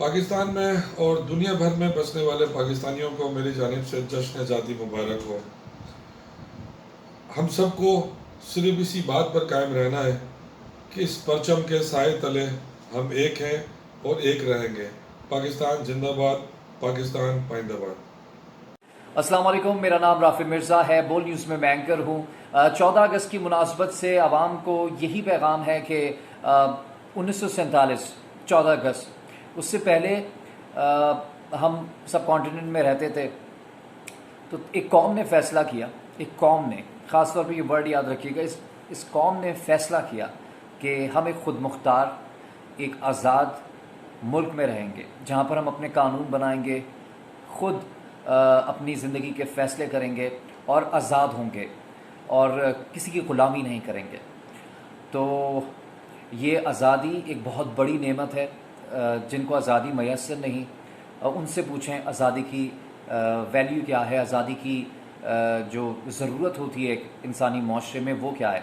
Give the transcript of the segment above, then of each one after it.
पाकिस्तान में और दुनिया भर में बसने वाले पाकिस्तानियों को मेरी जानिब से जश्न आज़ादी मुबारक हो। हम सबको सिर्फ इसी बात पर कायम रहना है कि इस परचम के साए तले हम एक हैं और एक रहेंगे। पाकिस्तान जिंदाबाद, पाकिस्तान पाइंदाबाद। अस्सलाम वालेकुम, मेरा नाम राफी मिर्ज़ा है। बोल न्यूज़ में मैं एंकर हूँ। 14 अगस्त की मुनासबत से आवाम को यही पैगाम है कि 1947 14 अगस्त, उससे पहले हम सब कॉन्टिनेंट में रहते थे। तो एक कौम ने फ़ैसला किया, एक कौम ने, ख़ास तौर पे ये वर्ड याद रखिएगा, इस कौम ने फ़ैसला किया कि हम एक ख़ुद मुख्तार, एक आज़ाद मुल्क में रहेंगे, जहाँ पर हम अपने कानून बनाएंगे, ख़ुद अपनी ज़िंदगी के फ़ैसले करेंगे और आज़ाद होंगे और किसी की ग़ुलामी नहीं करेंगे। तो ये आज़ादी एक बहुत बड़ी नेमत है। जिनको आज़ादी मैसर नहीं, उनसे पूछें आज़ादी की वैल्यू क्या है, आज़ादी की जो ज़रूरत होती है एक इंसानी माशरे में, वो क्या है।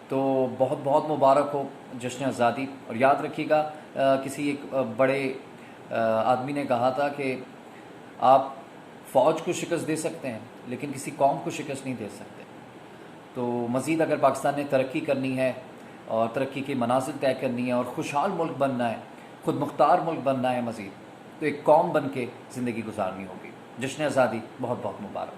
तो बहुत बहुत मुबारक हो जश्न आज़ादी। और याद रखिएगा, किसी एक बड़े आदमी ने कहा था कि आप फ़ौज को शिकस्त दे सकते हैं लेकिन किसी कौम को शिकस्त नहीं दे सकते। तो मज़ीद अगर पाकिस्तान ने तरक्की करनी है और तरक्की के मनाज़िल तय करनी है और खुशहाल मुल्क बनना है, ख़ुद मुख्तार मुल्क बनना है मज़ीद, तो एक कौम बन के ज़िंदगी गुजारनी होगी। जश्न आज़ादी बहुत बहुत मुबारक।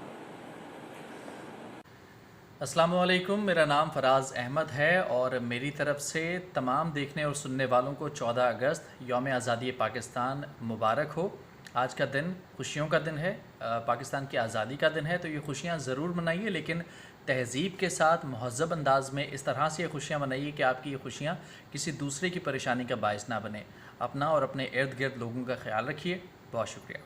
अस्सलाम वालेकुम, मेरा नाम फ़राज़ अहमद है और मेरी तरफ़ से तमाम देखने और सुनने वालों को 14 अगस्त यौम आज़ादी पाकिस्तान मुबारक हो। आज का दिन खुशियों का दिन है, पाकिस्तान की आज़ादी का दिन है। तो ये खुशियाँ ज़रूर मनाइए, लेकिन तहज़ीब के साथ महज़्ज़ब अंदाज़ में इस तरह से ये खुशियाँ मनाइए कि आपकी ये खुशियाँ किसी दूसरे की परेशानी का बायस ना बने। अपना और अपने इर्द गिर्द लोगों का ख्याल रखिए। बहुत शुक्रिया।